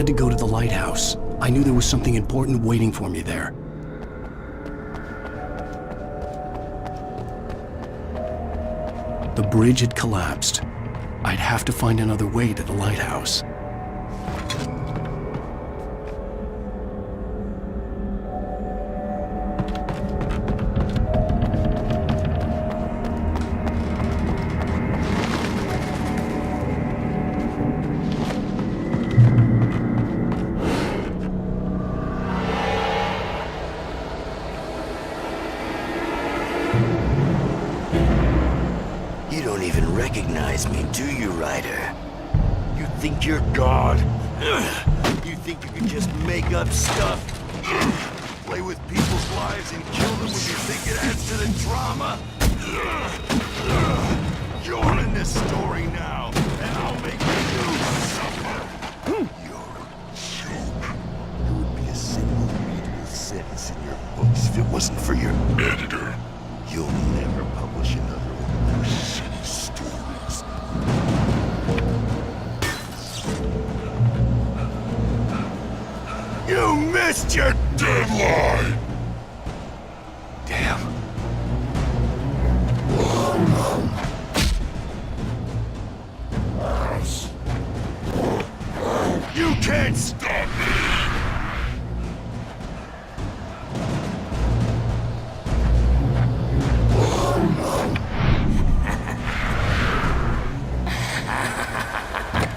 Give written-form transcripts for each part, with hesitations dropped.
had to go to the lighthouse. I knew there was something important waiting for me there. The bridge had collapsed. I'd have to find another way to the lighthouse. You don't even recognize me, do you, Ryder? You think you're God? You think you can just make up stuff? Play with people's lives and kill them when you think it adds to the drama? You're in this story now, and I'll make you suffer. You're a joke. There would be a single readable sentence in your books if it wasn't for your editor. You'll never publish another one of those shitty stories. You missed your deadline! Damn. You can't stop me!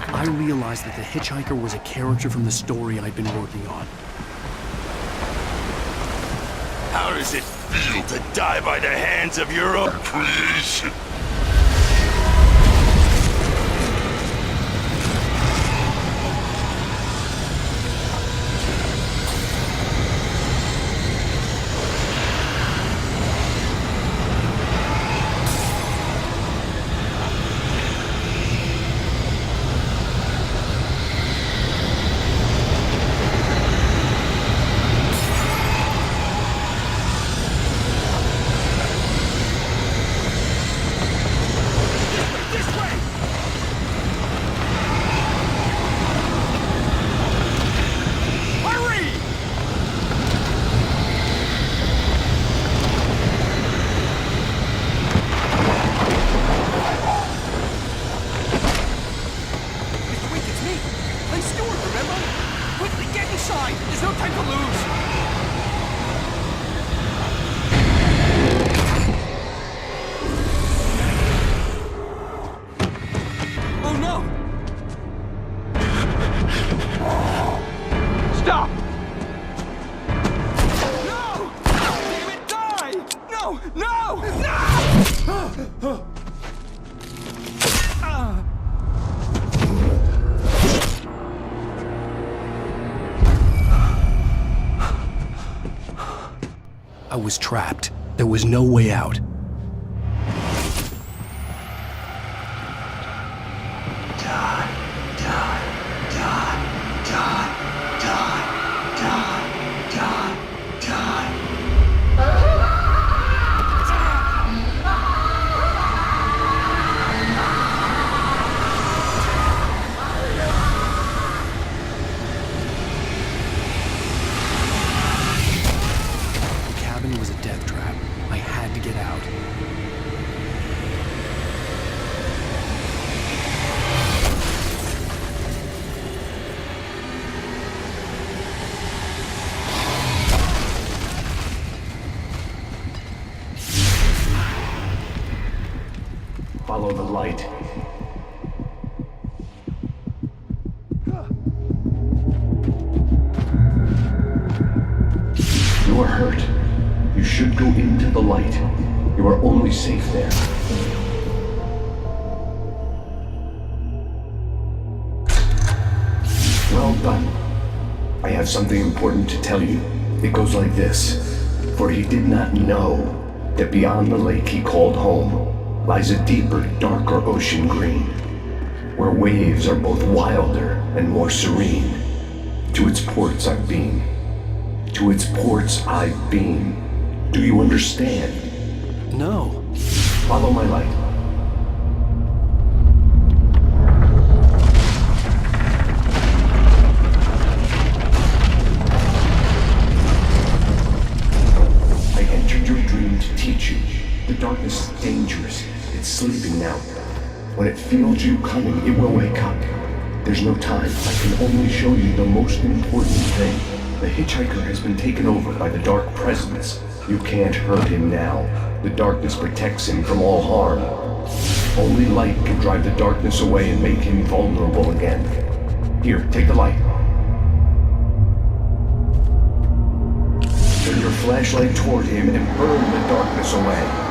I realized that the hitchhiker was a character from the story I'd been working on. How does it feel to die by the hands of your own creation? There's no time to lose! Oh no! Stop! No! Damn it, die! No! No! No! I was trapped. There was no way out. Was a death trap. I had to get out. Follow the light. You are hurt. You should go into the light. You are only safe there. Well done. I have something important to tell you. It goes like this. For he did not know that beyond the lake he called home lies a deeper, darker ocean green, where waves are both wilder and more serene. To its ports I've been. To its ports I've been. Do you understand? No. Follow my light. It's sleeping now. When it feels you coming, it will wake up. There's no time. I can only show you the most important thing. The hitchhiker has been taken over by the dark presence. You can't hurt him now. The darkness protects him from all harm. Only light can drive the darkness away and make him vulnerable again. Here, take the light. Turn your flashlight toward him and burn the darkness away.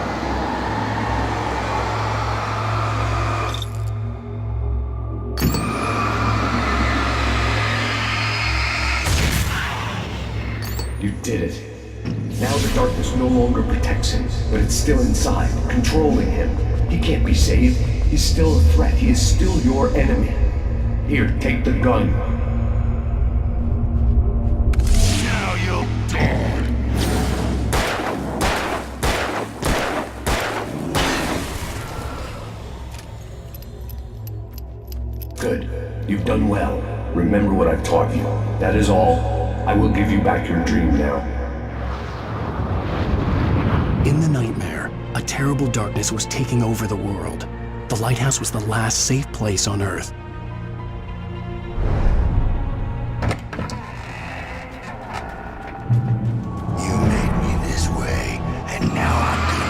You did it. Now the darkness no longer protects him, but it's still inside, controlling him. He can't be saved. He's still a threat. He is still your enemy. Here, take the gun. Now you'll die. Good. You've done well. Remember what I've taught you. That is all. I will give you back your dream now. In the nightmare, a terrible darkness was taking over the world. The lighthouse was the last safe place on Earth. You made me this way, and now I'm gonna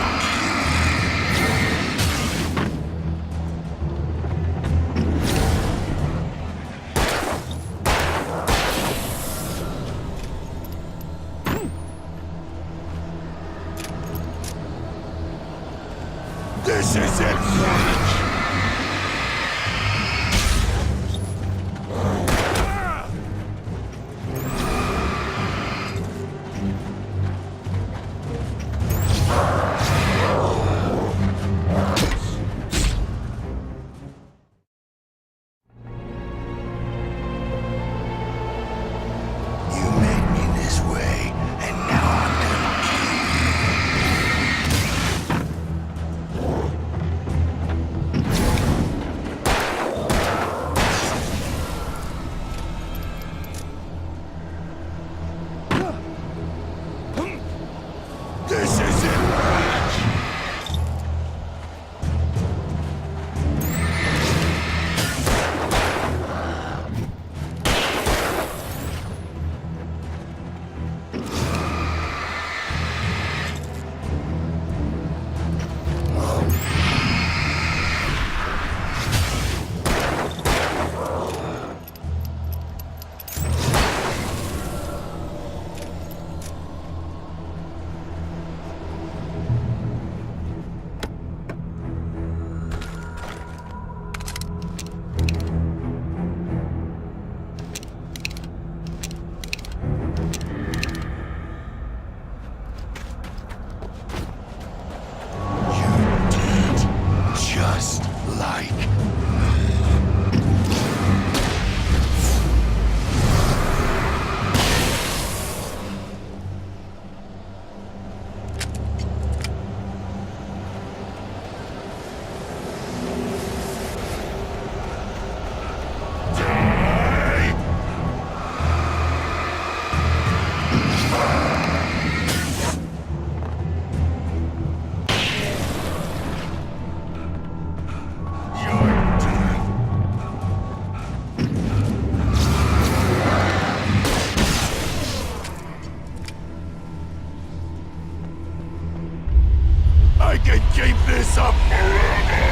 This is it, Rich! You made me this way, and now I'm gonna This is it, Rich! Just like I can keep this up forever!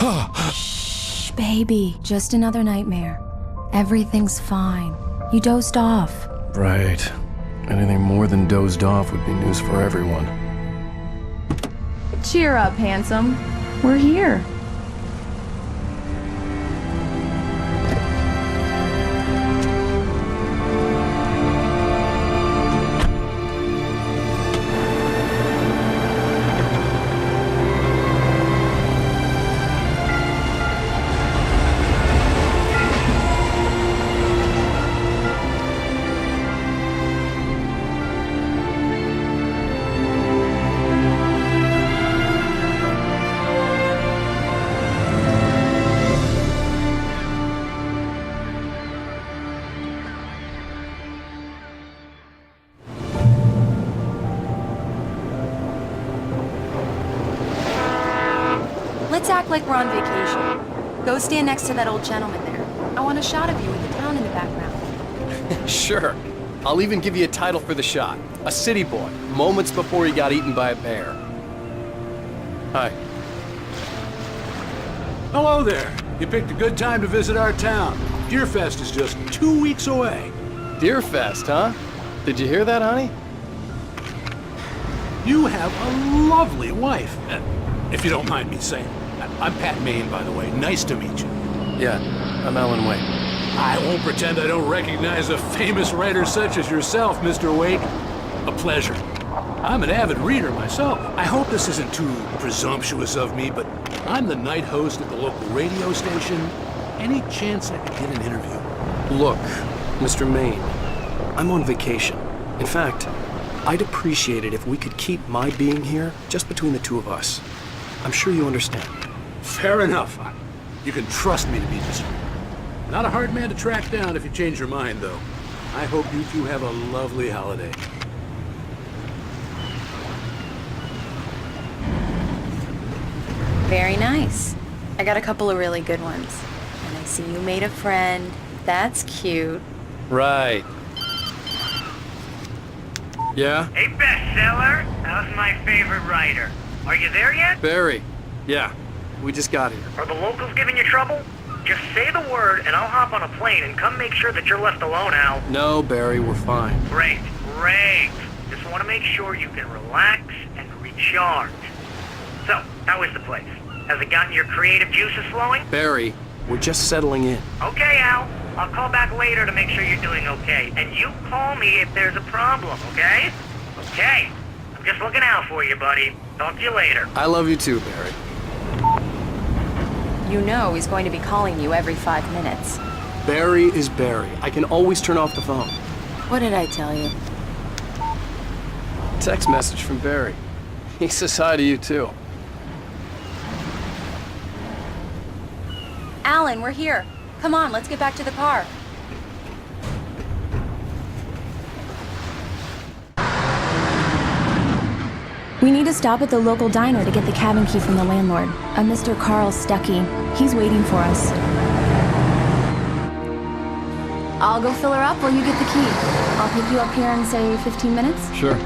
Shh, baby. Just another nightmare. Everything's fine. You dozed off. Right. Anything more than dozed off would be news for everyone. Cheer up, handsome. We're here. Let's act like we're on vacation. Go stand next to that old gentleman there. I want a shot of you with the town in the background. Sure. I'll even give you a title for the shot. A city boy, moments before he got eaten by a bear. Hi. Hello there. You picked a good time to visit our town. Deerfest is just 2 weeks away. Deerfest, huh? Did you hear that, honey? You have a lovely wife. If you don't mind me saying. I'm Pat Maine, by the way. Nice to meet you. Yeah, I'm Alan Wake. I won't pretend I don't recognize a famous writer such as yourself, Mr. Wake. A pleasure. I'm an avid reader myself. I hope this isn't too presumptuous of me, but I'm the night host at the local radio station. Any chance I could get an interview? Look, Mr. Maine, I'm on vacation. In fact, I'd appreciate it if we could keep my being here just between the two of us. I'm sure you understand. Fair enough. You can trust me to be discreet. Not a hard man to track down if you change your mind, though. I hope you two have a lovely holiday. Very nice. I got a couple of really good ones. And I see you made a friend. That's cute. Right. Yeah? Hey, bestseller, how's my favorite writer? Are you there yet? Barry. Yeah, we just got here. Are the locals giving you trouble? Just say the word and I'll hop on a plane and come make sure that you're left alone, Al. No, Barry, we're fine. Great, great. Just want to make sure you can relax and recharge. So, how is the place? Has it gotten your creative juices flowing? Barry, we're just settling in. Okay, Al. I'll call back later to make sure you're doing okay. And you call me if there's a problem, okay? Okay. I'm just looking out for you, buddy. Talk to you later. I love you too, Barry. You know he's going to be calling you every 5 minutes. Barry is Barry. I can always turn off the phone. What did I tell you? Text message from Barry. He says hi to you too. Alan, we're here. Come on, let's get back to the car. We need to stop at the local diner to get the cabin key from the landlord, a Mr. Carl Stuckey. He's waiting for us. I'll go fill her up while you get the key. I'll pick you up here in, say, 15 minutes? Sure.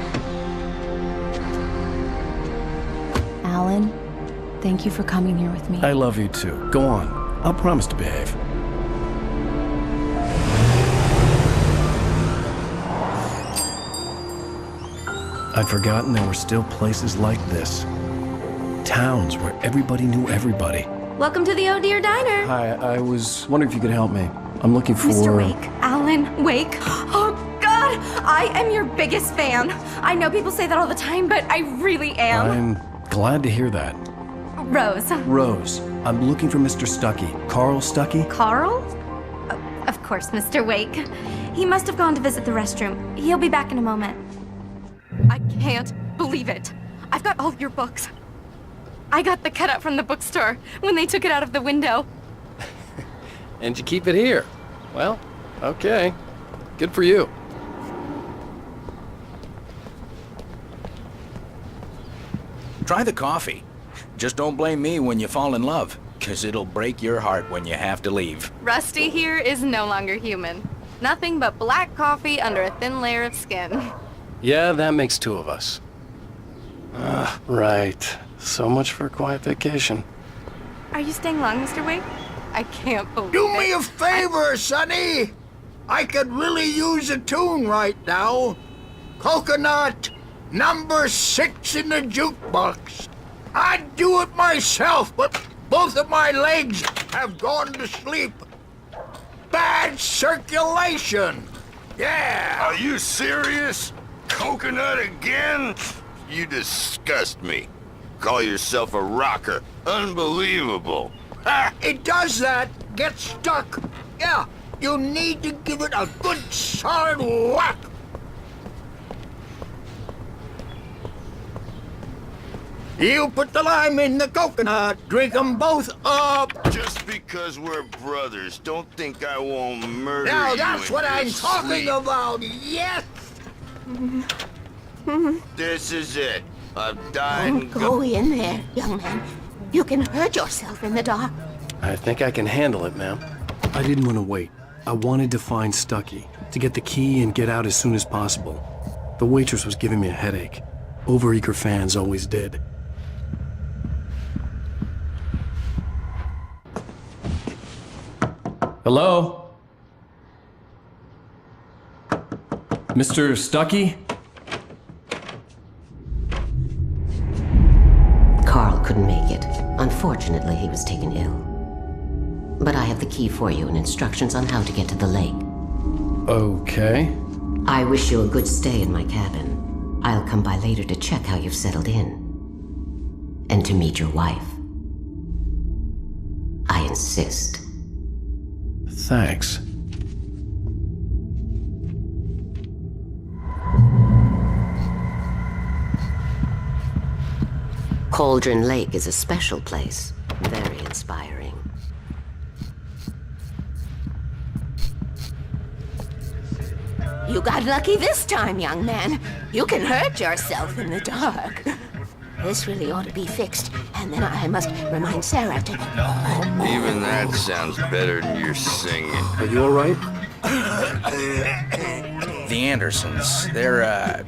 Alan, thank you for coming here with me. I love you too. Go on. I'll promise to behave. I'd forgotten there were still places like this. Towns where everybody knew everybody. Welcome to the Oh Dear Diner. Hi, I was wondering if you could help me. I'm looking for... Mr. Wake. Alan Wake. Oh, God! I am your biggest fan. I know people say that all the time, but I really am. I'm glad to hear that. Rose. Rose, I'm looking for Mr. Stuckey. Carl Stuckey? Carl? Oh, of course, Mr. Wake. He must have gone to visit the restroom. He'll be back in a moment. I can't believe it. I've got all your books. I got the cutout from the bookstore when they took it out of the window. And you keep it here. Well, okay. Good for you. Try the coffee. Just don't blame me when you fall in love, 'cause it'll break your heart when you have to leave. Rusty here is no longer human. Nothing but black coffee under a thin layer of skin. Yeah, that makes two of us. Right. So much for a quiet vacation. Are you staying long, Mr. Wake? I can't believe Do it. me a favor, Sonny. I could really use a tune right now. Coconut, number 6 in the jukebox. I'd do it myself, but both of my legs have gone to sleep. Bad circulation. Yeah. Are you serious? Coconut again? You disgust me. Call yourself a rocker. Unbelievable. Ha! It does that. Get stuck. Yeah, you need to give it a good solid whack. You put the lime in the coconut. Drink 'em both up. Just because we're brothers, don't think I won't murder you. Now that's in what your I'm talking sleep. about. Yes. This is it. I've died Don't and go in there, young man. You can hurt yourself in the dark. I think I can handle it, ma'am. I didn't want to wait. I wanted to find Stucky, to get the key and get out as soon as possible. The waitress was giving me a headache. Overeager fans always did. Hello? Mr. Stucky? Carl couldn't make it. Unfortunately, he was taken ill. But I have the key for you and instructions on how to get to the lake. Okay. I wish you a good stay in my cabin. I'll come by later to check how you've settled in. And to meet your wife. I insist. Thanks. Cauldron Lake is a special place. Very inspiring. You got lucky this time, young man. You can hurt yourself in the dark. This really ought to be fixed, and then I must remind Sarah to... even that sounds better than your singing. Are you all right? The Andersons, they're,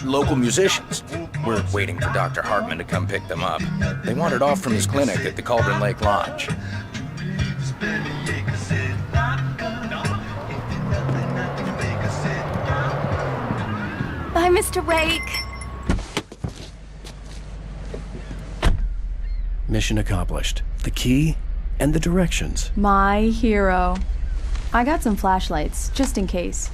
local musicians. We're waiting for Dr. Hartman to come pick them up. They wandered off from his clinic at the Cauldron Lake Lodge. Bye, Mr. Wake. Mission accomplished. The key and the directions. My hero. I got some flashlights, just in case.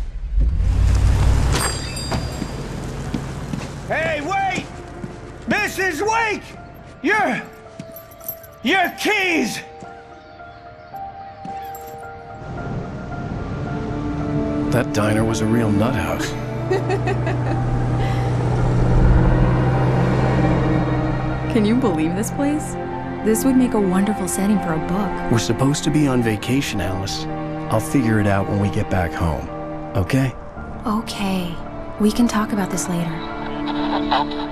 Hey, wait! Mrs. Wake! Your keys! That diner was a real nut house. Can you believe this place? This would make a wonderful setting for a book. We're supposed to be on vacation, Alice. I'll figure it out when we get back home. Okay? Okay. We can talk about this later.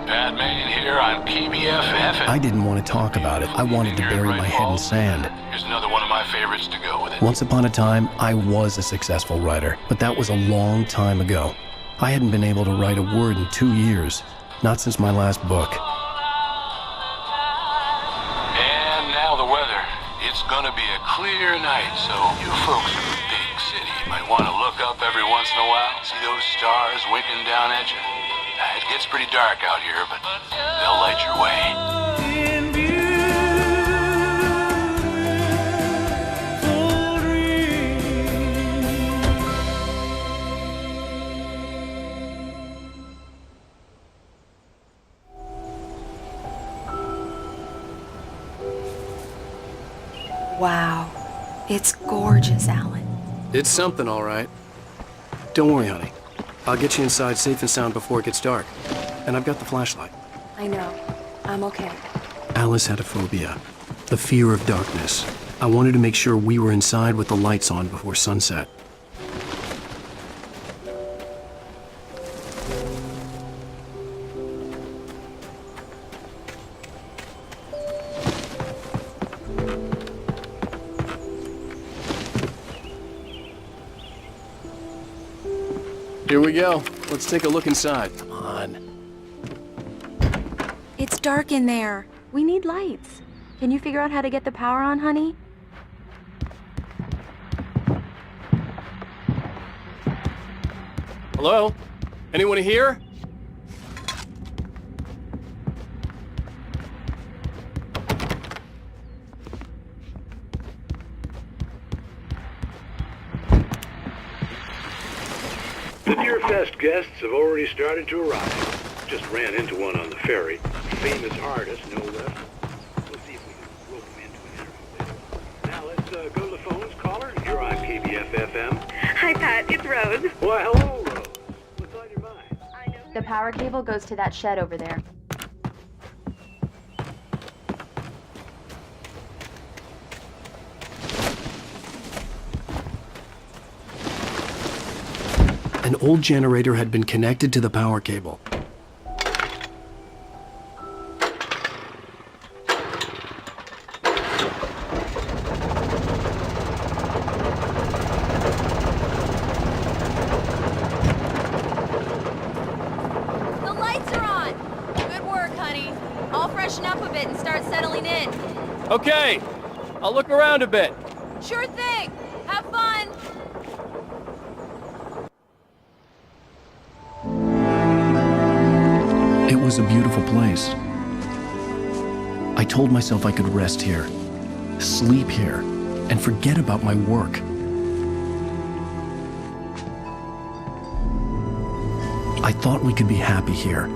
Batman here on PBFF. I didn't want to talk about it. I wanted to bury my head in sand. Here's another one of my favorites to go with it. Once upon a time, I was a successful writer, but that was a long time ago. I hadn't been able to write a word in 2 years. Not since my last book. And now the weather. It's gonna be a clear night, so you folks in the big city might want to look up every once in a while, see those stars winking down at you. It gets pretty dark out here, but they'll light your way. Wow. It's gorgeous, Alan. It's something, all right. Don't worry, honey. I'll get you inside safe and sound before it gets dark. And I've got the flashlight. I know. I'm okay. Alice had a phobia. The fear of darkness. I wanted to make sure we were inside with the lights on before sunset. Here we go. Let's take a look inside. Come on. It's dark in there. We need lights. Can you figure out how to get the power on, honey? Hello? Anyone here? The Deer Fest guests have already started to arrive. Just ran into one on the ferry. Famous artist, no less. We'll see if we can rope him into an interview later on. Now let's go to the phones. Caller, you're on KBF-FM. Hi, Pat. It's Rose. Why, hello, Rose. What's on your mind? The power cable goes to that shed over there. An old generator had been connected to the power cable. The lights are on! Good work, honey. I'll freshen up a bit and start settling in. Okay, I'll look around a bit. Sure thing! Have fun! It was a beautiful place. I told myself I could rest here, sleep here, and forget about my work. I thought we could be happy here.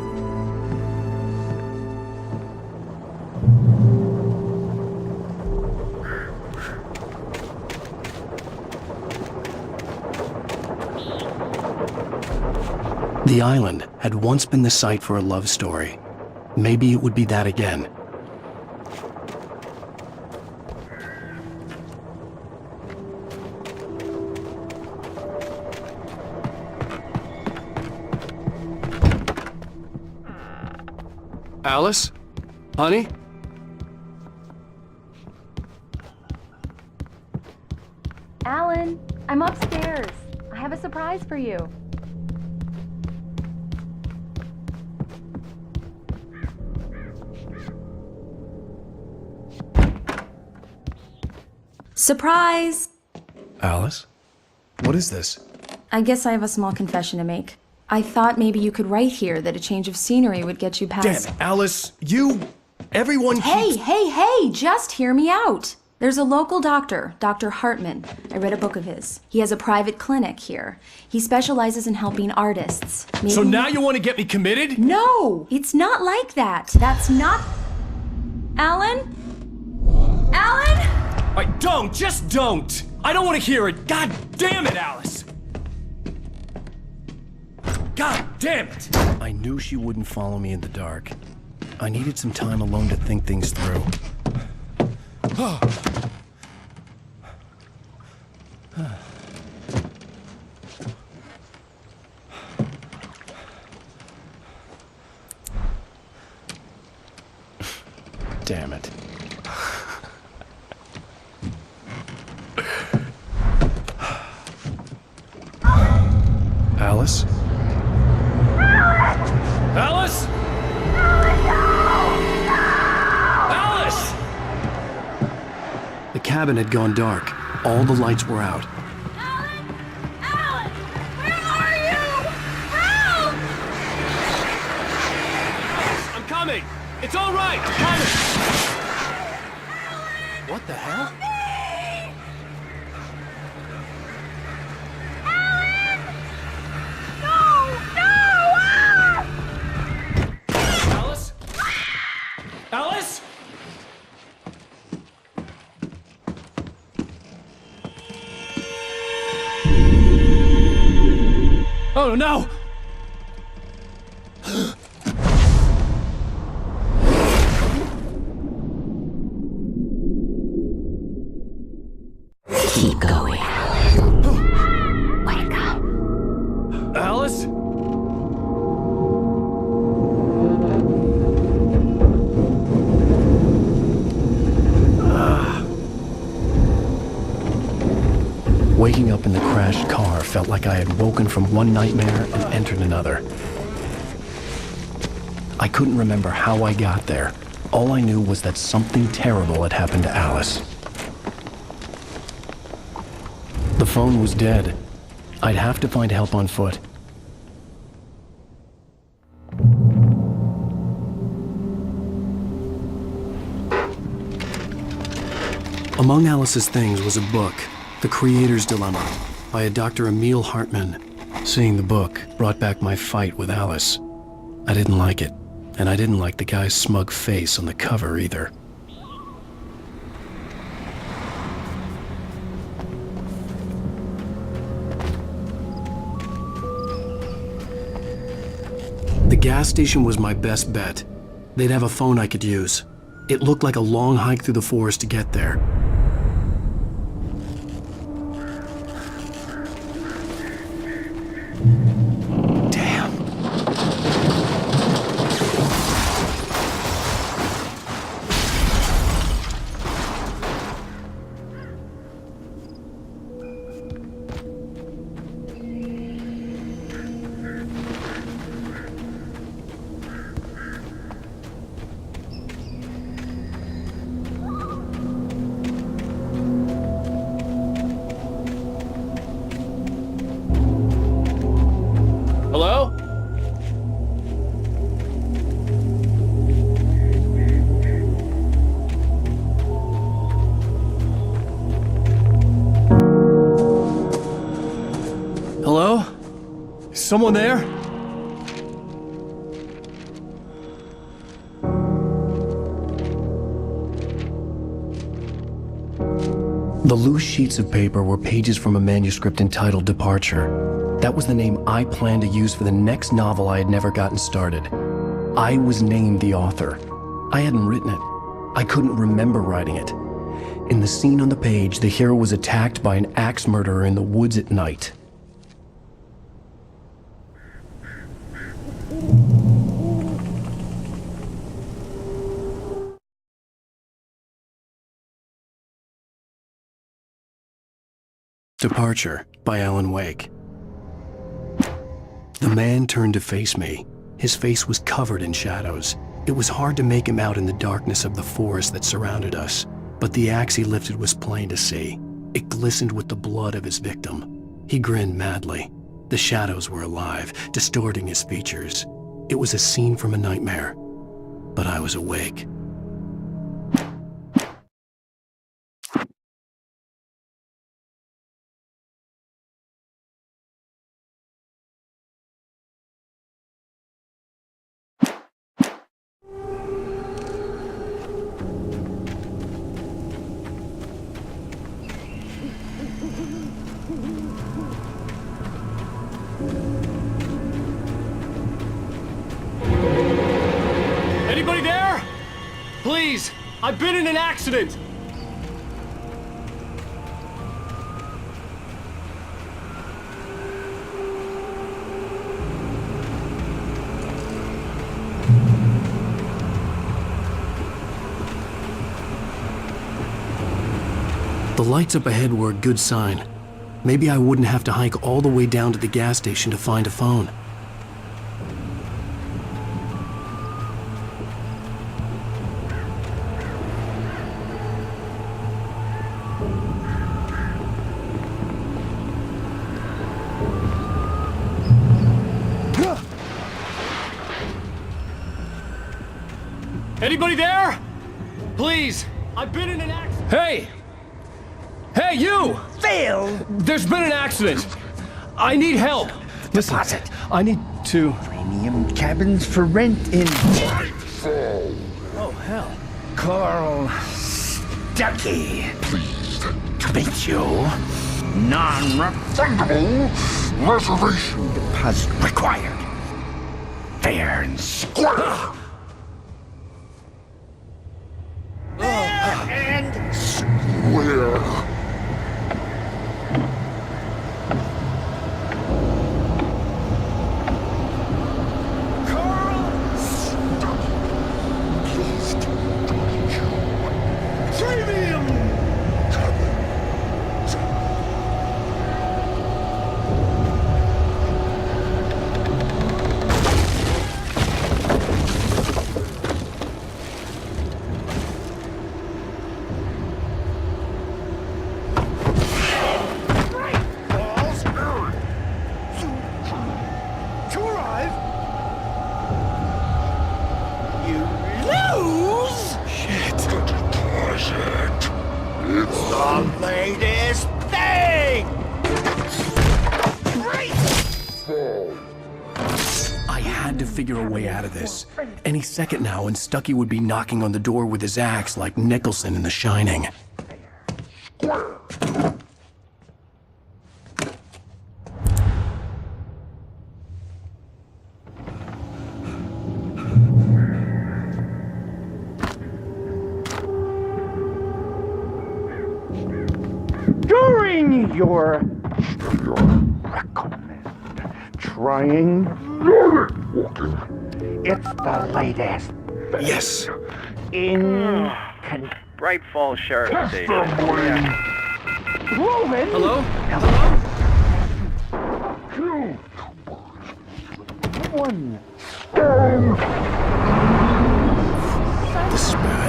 The island had once been the site for a love story. Maybe it would be that again. Alice? Honey? Alan, I'm upstairs. I have a surprise for you. Surprise! Alice? What is this? I guess I have a small confession to make. I thought maybe you could write here that a change of scenery would get you past... Damn it, Alice, everyone Hey, just hear me out. There's a local doctor, Dr. Hartman. I read a book of his. He has a private clinic here. He specializes in helping artists. Maybe... So now you want to get me committed? No, it's not like that. That's not... Alan? Alan? Just don't! I don't want to hear it! God damn it, Alice! God damn it! I knew she wouldn't follow me in the dark. I needed some time alone to think things through. Damn it. Alice? Alice? Alice! The cabin had gone dark. All the lights were out. Alan! Alan! Where are you? Help! I'm coming! It's all right! I'm coming! What the hell? Alice? Alice? Oh no! Keep going. Wake up. Alice? Waking up in the crashed car felt like I had woken from one nightmare and entered another. I couldn't remember how I got there All I knew was that something terrible had happened to Alice. The phone was dead. I'd have to find help on foot. Among Alice's things was a book, The Creator's Dilemma, by a Dr. Emil Hartman. Seeing the book brought back my fight with Alice. I didn't like it, and I didn't like the guy's smug face on the cover either. The gas station was my best bet. They'd have a phone I could use. It looked like a long hike through the forest to get there. Hello? Hello? Is someone there? The loose sheets of paper were pages from a manuscript entitled Departure. That was the name I planned to use for the next novel I had never gotten started. I was named the author. I hadn't written it. I couldn't remember writing it. In the scene on the page, the hero was attacked by an axe murderer in the woods at night. Departure by Alan Wake. The man turned to face me. His face was covered in shadows. It was hard to make him out in the darkness of the forest that surrounded us, but the axe he lifted was plain to see. It glistened with the blood of his victim. He grinned madly. The shadows were alive, distorting his features. It was a scene from a nightmare, but I was awake. Anybody there? Please, I've been in an accident. The lights up ahead were a good sign. Maybe I wouldn't have to hike all the way down to the gas station to find a phone. Anybody there? Please, I've been in an accident. Hey! Hey, you! Phil! There's been an accident. I need help. Listen, Deposit. I need to... Premium cabins for rent in... Oh, hell. Carl Stuckey. Pleased to meet you. Non-refundable reservation deposit required. Fair and square. And square. the latest thing! I had to figure a way out of this. Any second now, and Stucky would be knocking on the door with his axe like Nicholson in The Shining. During your recommend trying it's the latest Yes. in Bright Falls Sheriff Station. Hello? Two, one. This is bad.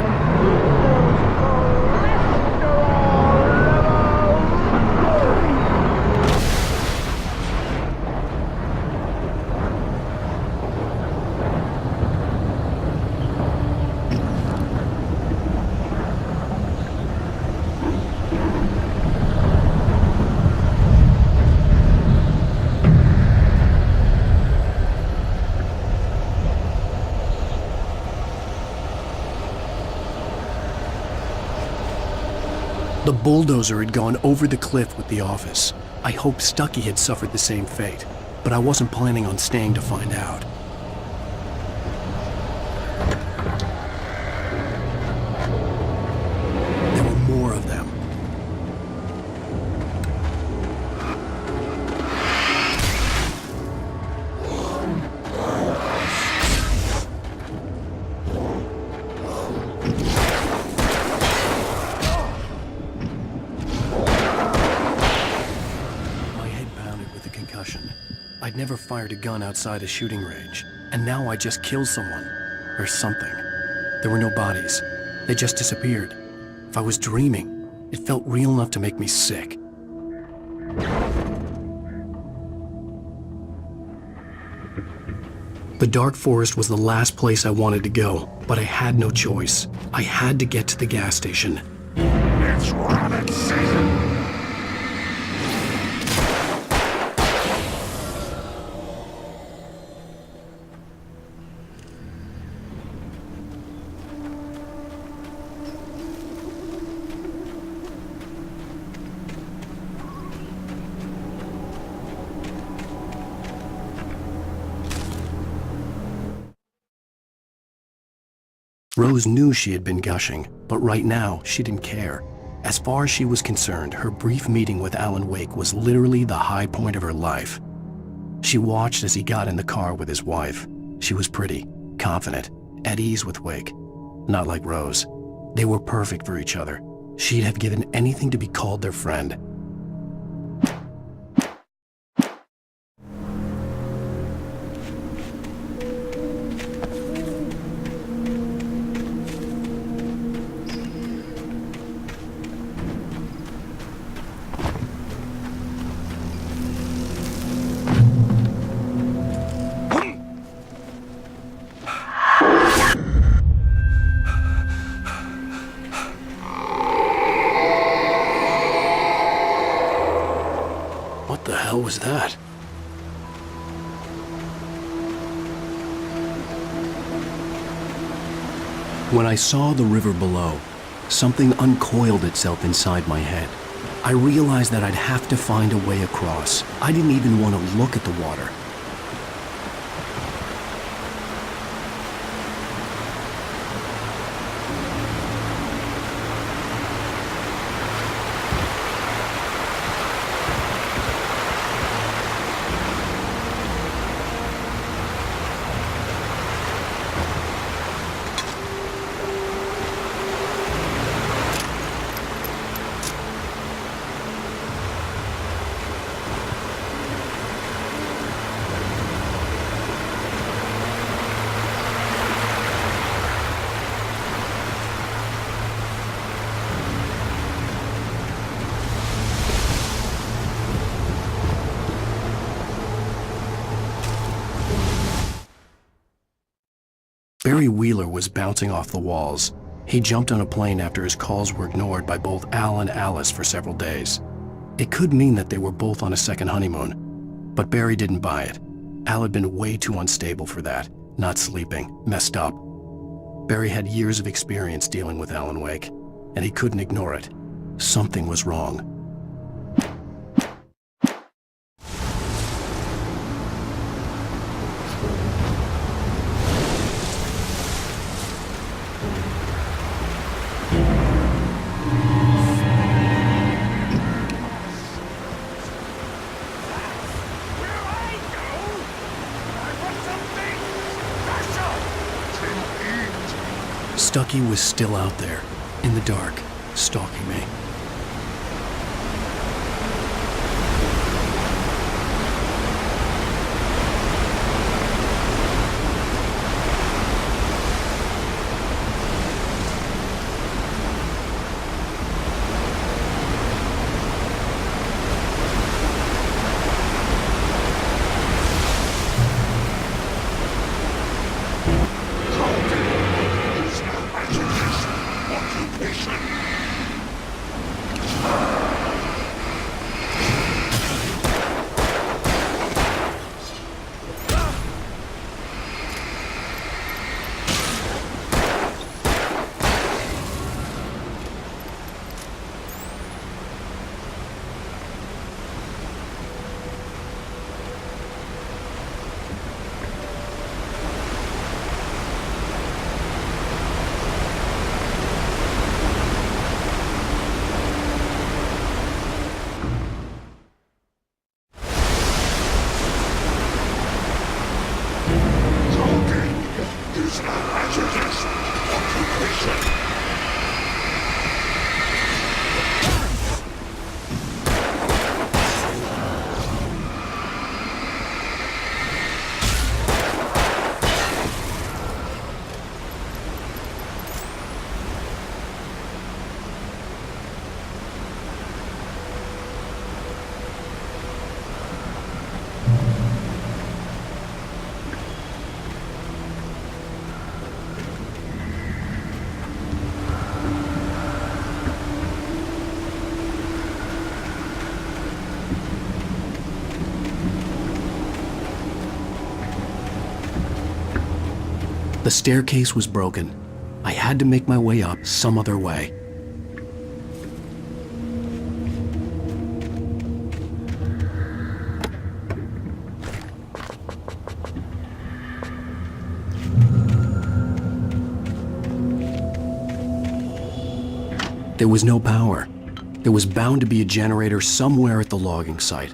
The bulldozer had gone over the cliff with the office. I hoped Stucky had suffered the same fate, but I wasn't planning on staying to find out. There were more of them. I'd never fired a gun outside a shooting range, and now I just killed someone, or something. There were no bodies. They just disappeared. If I was dreaming, it felt real enough to make me sick. The dark forest was the last place I wanted to go, but I had no choice. I had to get to the gas station. It's rabbit season. Rose knew she had been gushing, but right now, she didn't care. As far as she was concerned, her brief meeting with Alan Wake was literally the high point of her life. She watched as he got in the car with his wife. She was pretty, confident, at ease with Wake. Not like Rose. They were perfect for each other. She'd have given anything to be called their friend. What the hell was that? When I saw the river below, something uncoiled itself inside my head. I realized that I'd have to find a way across. I didn't even want to look at the water. Barry Wheeler was bouncing off the walls. He jumped on a plane after his calls were ignored by both Al and Alice for several days. It could mean that they were both on a second honeymoon, but Barry didn't buy it. Al had been way too unstable for that, not sleeping, messed up. Barry had years of experience dealing with Alan Wake, and he couldn't ignore it. Something was wrong. Stucky was still out there, in the dark, stalking me. The staircase was broken. I had to make my way up some other way. There was no power. There was bound to be a generator somewhere at the logging site.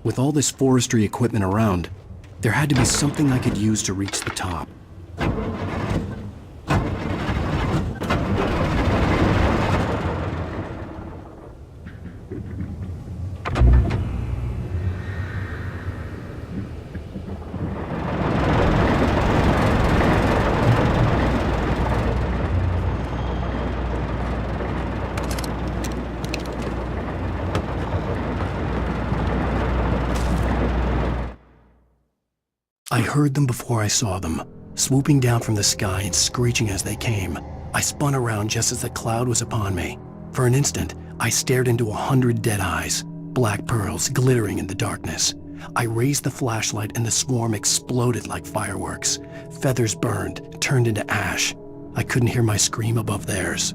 With all this forestry equipment around, there had to be something I could use to reach the top. I heard them before I saw them, swooping down from the sky and screeching as they came. I spun around just as the cloud was upon me. For an instant, I stared into 100 dead eyes, black pearls glittering in the darkness. I raised the flashlight and the swarm exploded like fireworks. Feathers burned, turned into ash. I couldn't hear my scream above theirs.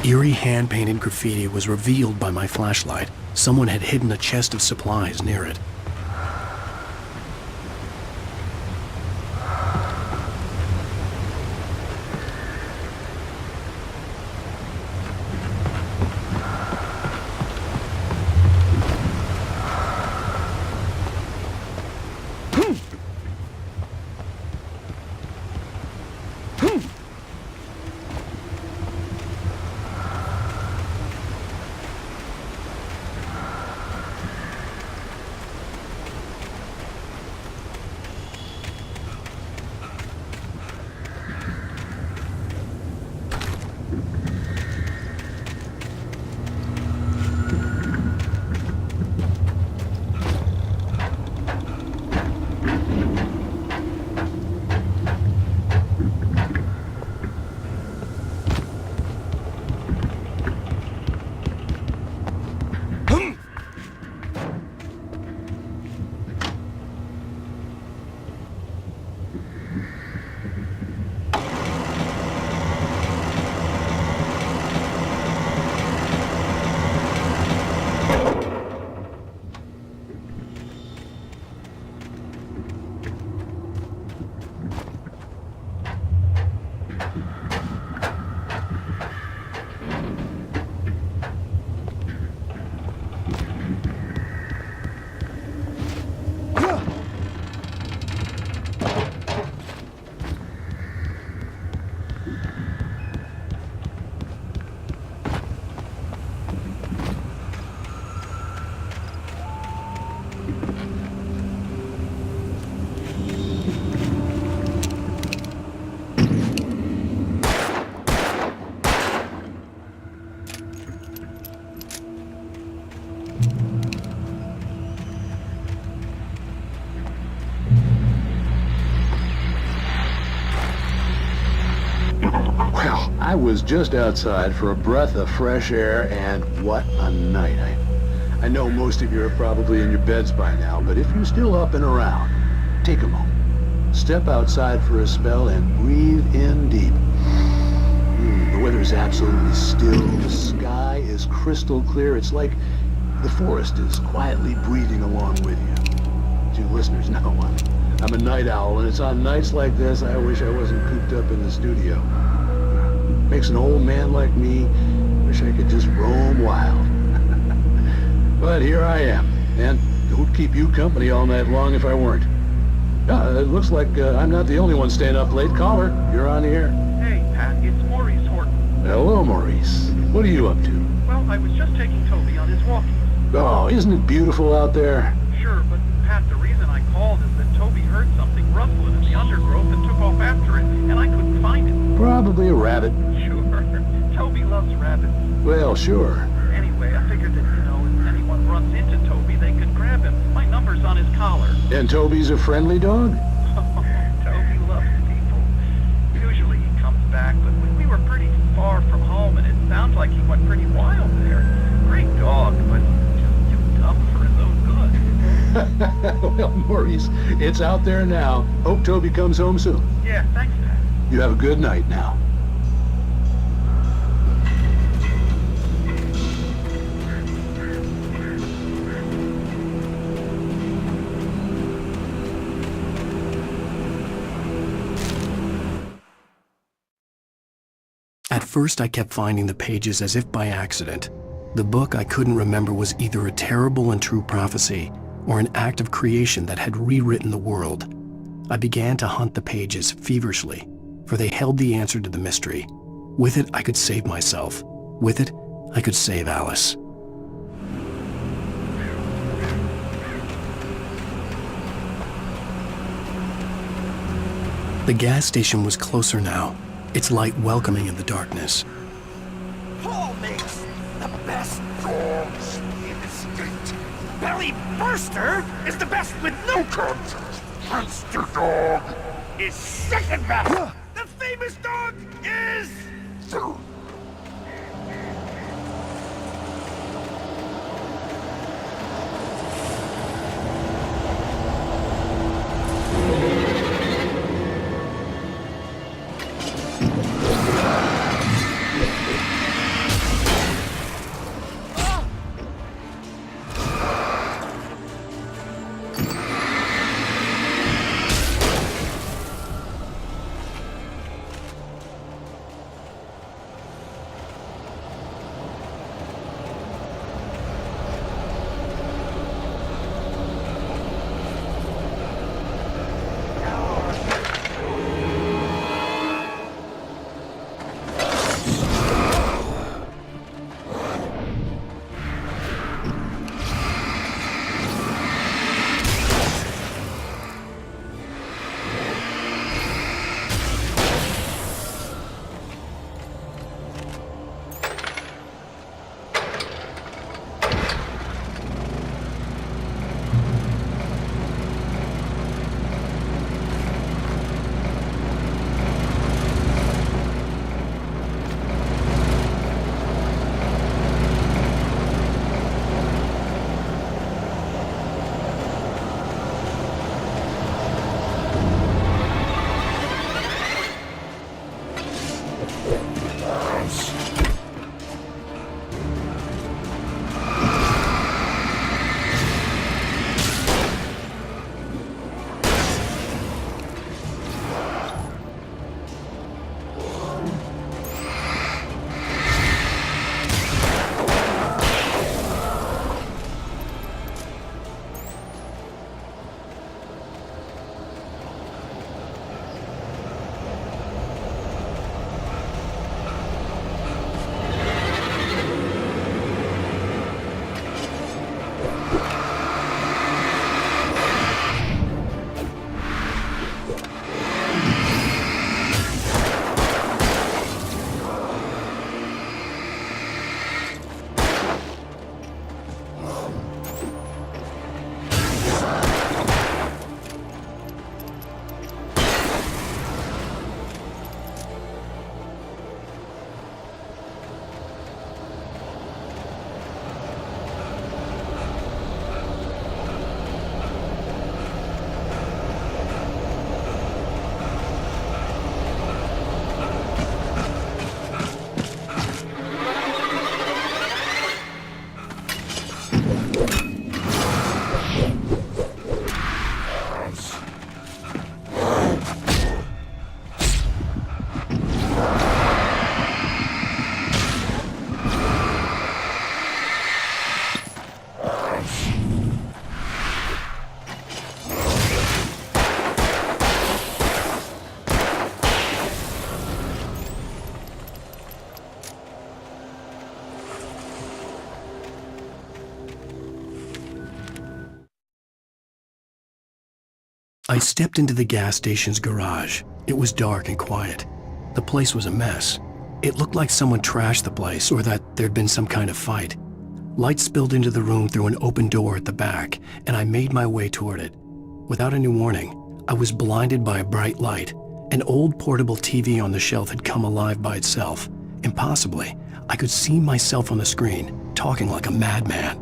Eerie hand-painted graffiti was revealed by my flashlight. Someone had hidden a chest of supplies near it. I was just outside for a breath of fresh air, and what a night. I know most of you are probably in your beds by now, but if you're still up and around, take a moment. Step outside for a spell and breathe in deep. The weather's absolutely still. The sky is crystal clear. It's like the forest is quietly breathing along with you. As you listeners know, I'm a night owl, and it's on nights like this I wish I wasn't cooped up in the studio. Makes an old man like me wish I could just roam wild. But here I am, and who'd keep you company all night long if I weren't? It looks like I'm not the only one staying up late. Caller, you're on the air. Hey, Pat, it's Maurice Horton. Hello, Maurice. What are you up to? Well, I was just taking Toby on his walkies. Oh, isn't it beautiful out there? Sure, but Pat, the reason I called is that Toby heard something rustling in the undergrowth and took off after it, and I couldn't find it. Probably a rabbit. Sure. Toby loves rabbits. Well, sure. Anyway, I figured that, if anyone runs into Toby, they could grab him. My number's on his collar. And Toby's a friendly dog? Toby loves people. Usually he comes like he went pretty wild there. Great dog, but just too dumb for his own good. Well, Maurice, it's out there now. Hope Toby comes home soon. Yeah, thanks, Pat. You have a good night now. At first, I kept finding the pages as if by accident. The book I couldn't remember was either a terrible and true prophecy or an act of creation that had rewritten the world. I began to hunt the pages feverishly, for they held the answer to the mystery. With it, I could save myself. With it, I could save Alice. The gas station was closer now, its light welcoming in the darkness. Paul makes the best dogs in the state. Belly Burster is the best with no contest. Monster Dog is second best. The famous dog is... I stepped into the gas station's garage. It was dark and quiet. The place was a mess. It looked like someone trashed the place or that there'd been some kind of fight. Light spilled into the room through an open door at the back, and I made my way toward it. Without any warning, I was blinded by a bright light. An old portable TV on the shelf had come alive by itself. Impossibly, I could see myself on the screen, talking like a madman.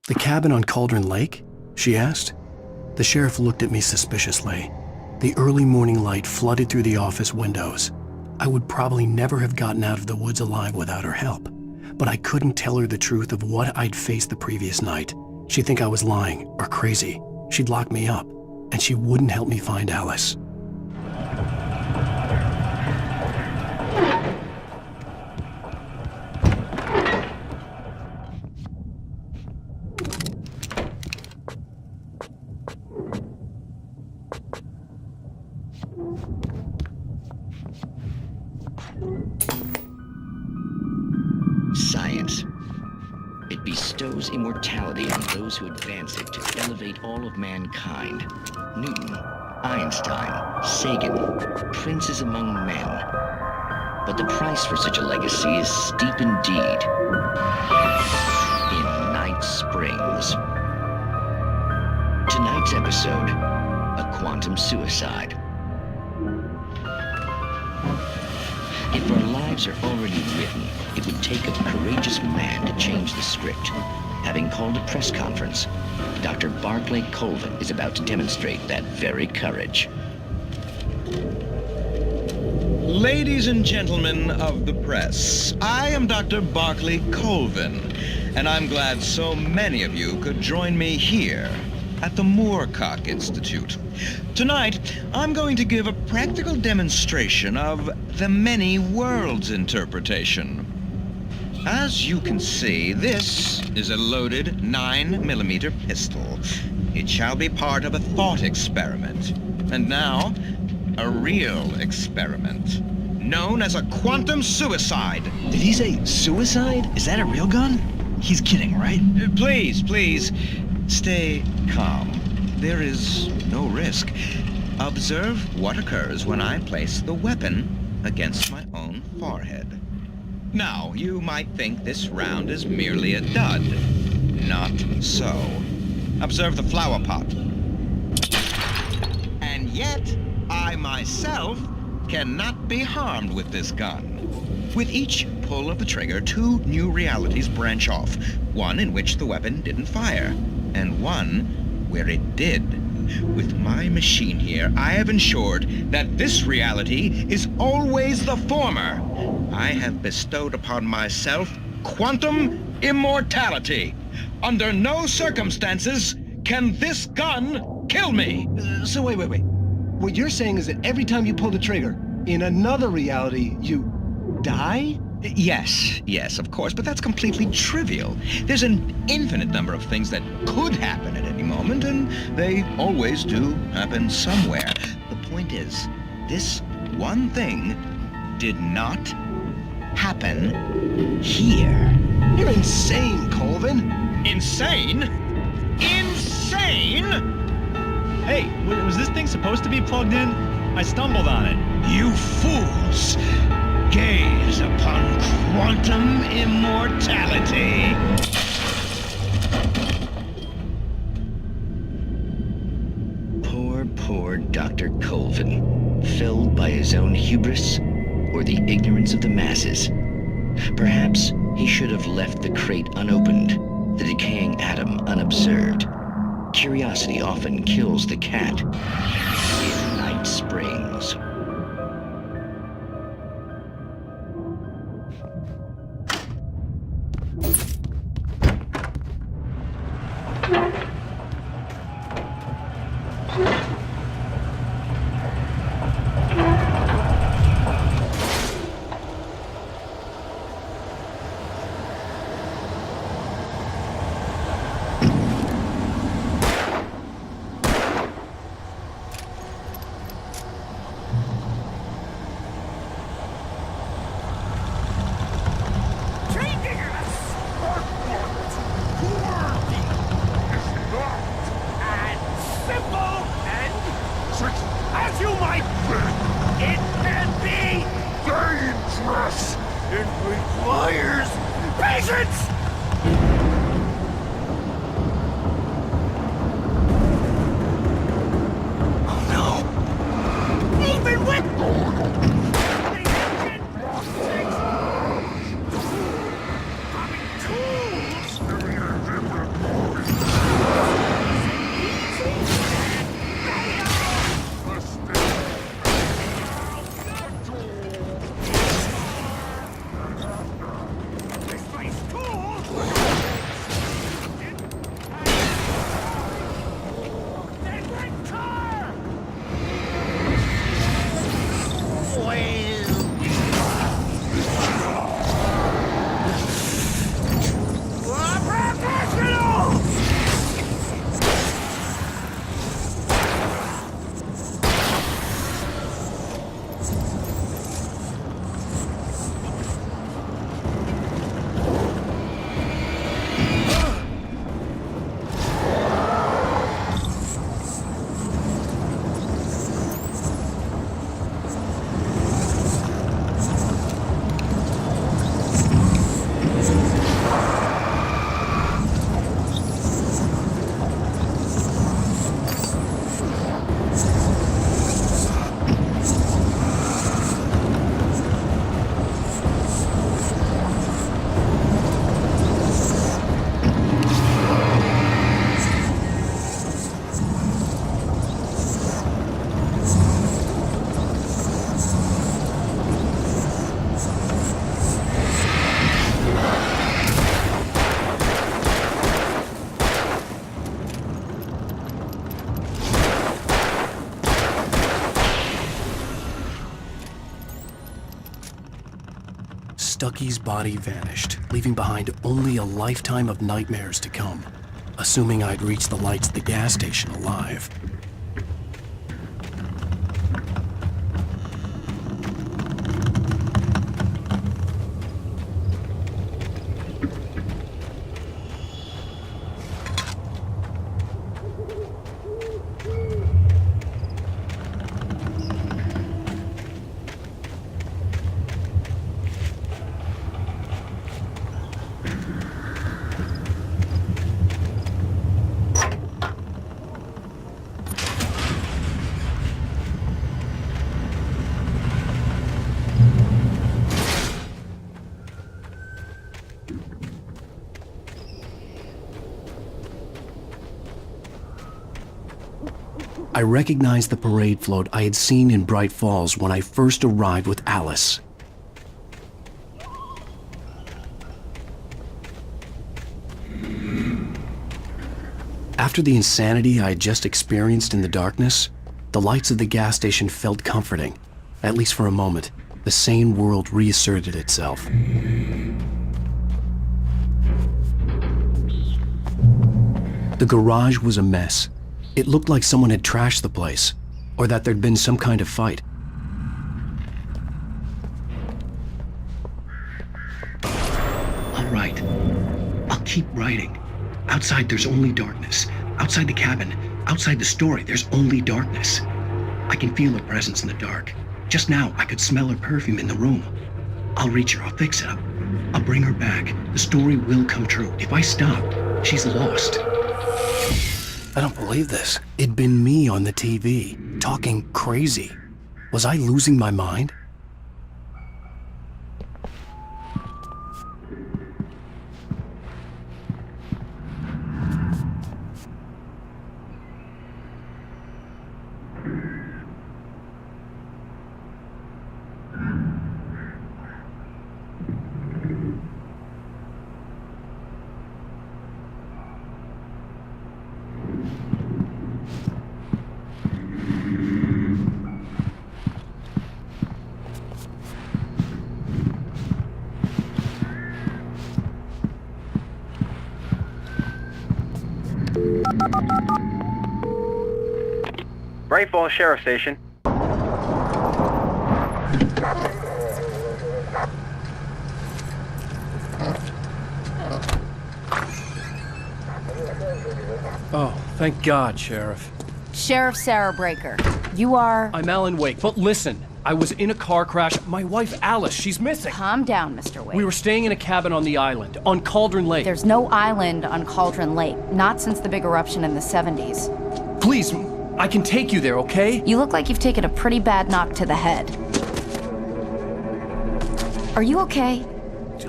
The cabin on Cauldron Lake? She asked. The sheriff looked at me suspiciously. The early morning light flooded through the office windows. I would probably never have gotten out of the woods alive without her help, but I couldn't tell her the truth of what I'd faced the previous night. She'd think I was lying or crazy. She'd lock me up, and she wouldn't help me find Alice. Science. It bestows immortality on those who advance it to elevate all of mankind. Newton, Einstein, Sagan, princes among men. But the price for such a legacy is steep indeed. In Night Springs. Tonight's episode, a quantum suicide. If our lives are already written, it would take a courageous man to change the script. Having called a press conference, Dr. Barclay Colvin is about to demonstrate that very courage. Ladies and gentlemen of the press, I am Dr. Barclay Colvin, and I'm glad so many of you could join me here at the Moorcock Institute. Tonight, I'm going to give a practical demonstration of the many worlds interpretation. As you can see, this is a loaded 9mm pistol. It shall be part of a thought experiment. And now, a real experiment, known as a quantum suicide. Did he say suicide? Is that a real gun? He's kidding, right? Please, stay calm. There is no risk. Observe what occurs when I place the weapon against my own forehead. Now, you might think this round is merely a dud. Not so. Observe the flower pot. And yet, I myself cannot be harmed with this gun. With each pull of the trigger, 2 new realities branch off. One in which the weapon didn't fire, and one where it did. With my machine here, I have ensured that this reality is always the former. I have bestowed upon myself quantum immortality. Under no circumstances can this gun kill me. So wait. What you're saying is that every time you pull the trigger, in another reality, you die? Yes, of course, but that's completely trivial. There's an infinite number of things that could happen at any moment, and they always do happen somewhere. The point is, this one thing did not happen here. You're insane, Colvin. Insane? Insane? Hey, was this thing supposed to be plugged in? I stumbled on it. You fools! Gaze upon quantum immortality. Poor Dr. Colvin, felled by his own hubris or the ignorance of the masses. Perhaps he should have left the crate unopened, the decaying atom unobserved. Curiosity often kills the cat in Night Springs. As you might think, it can be dangerous. It requires patience. Oh no! Even with Stucky's body vanished, leaving behind only a lifetime of nightmares to come, assuming I'd reached the lights at the gas station alive. I recognized the parade float I had seen in Bright Falls when I first arrived with Alice. After the insanity I had just experienced in the darkness, the lights of the gas station felt comforting. At least for a moment, the sane world reasserted itself. The garage was a mess. It looked like someone had trashed the place, or that there'd been some kind of fight. All right, I'll keep writing. Outside, there's only darkness. Outside the cabin, outside the story, there's only darkness. I can feel her presence in the dark. Just now, I could smell her perfume in the room. I'll reach her, I'll fix it up. I'll bring her back. The story will come true. If I stop, she's lost. I don't believe this. It'd been me on the TV, talking crazy. Was I losing my mind? Bright Falls Sheriff Station. Oh, thank God, Sheriff. Sheriff Sarah Breaker. You are... I'm Alan Wake, but listen. I was in a car crash. My wife, Alice, she's missing. Calm down, Mr. Wake. We were staying in a cabin on the island, on Cauldron Lake. There's no island on Cauldron Lake. Not since the big eruption in the 70s. Please, I can take you there, okay? You look like you've taken a pretty bad knock to the head. Are you okay?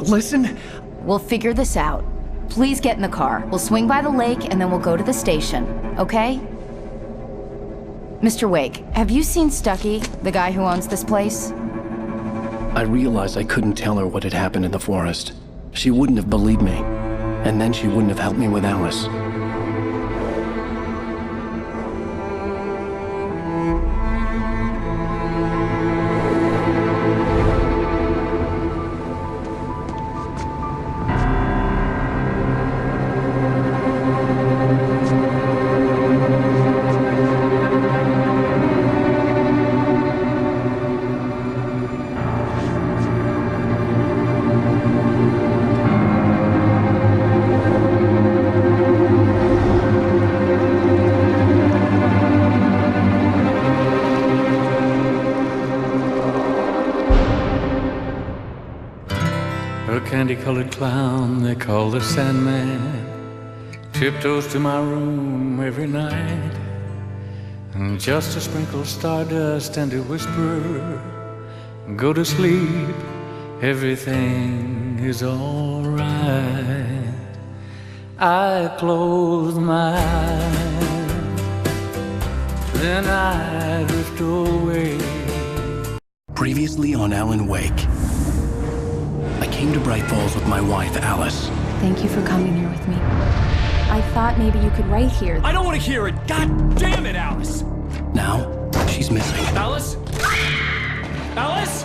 Listen. We'll figure this out. Please get in the car. We'll swing by the lake and then we'll go to the station, okay? Mr. Wake, have you seen Stucky, the guy who owns this place? I realized I couldn't tell her what had happened in the forest. She wouldn't have believed me, and then she wouldn't have helped me with Alice. A candy-colored clown they call the Sandman tiptoes to my room every night, and just to sprinkle stardust and to whisper, go to sleep, everything is all right. I close my eyes, then I drift away. Previously on Alan Wake, I came to Bright Falls with my wife, Alice. Thank you for coming here with me. I thought maybe you could write here. I don't want to hear it! God damn it, Alice! Now, she's missing. Alice? Alice?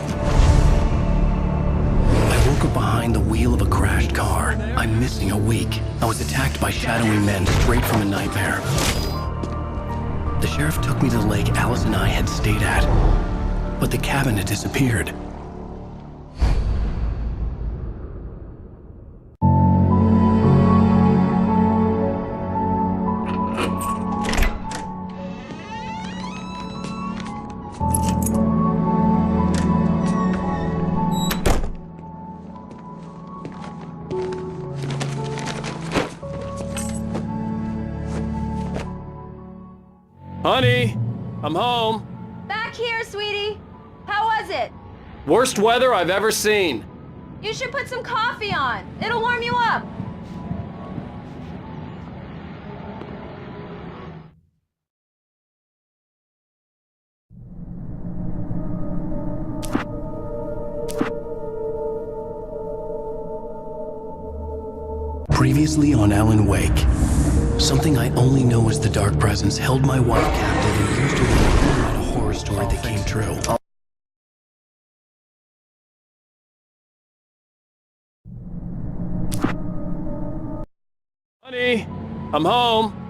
I woke up behind the wheel of a crashed car. I'm missing a week. I was attacked by shadowy men straight from a nightmare. The sheriff took me to the lake Alice and I had stayed at, but the cabin had disappeared. Honey, I'm home. Back here, sweetie. How was it? Worst weather I've ever seen. You should put some coffee on. It'll warm you up. Previously on Alan Wake. Something I only know as the Dark Presence held my wife captive and used her to write a horror story that came true. Honey, I'm home.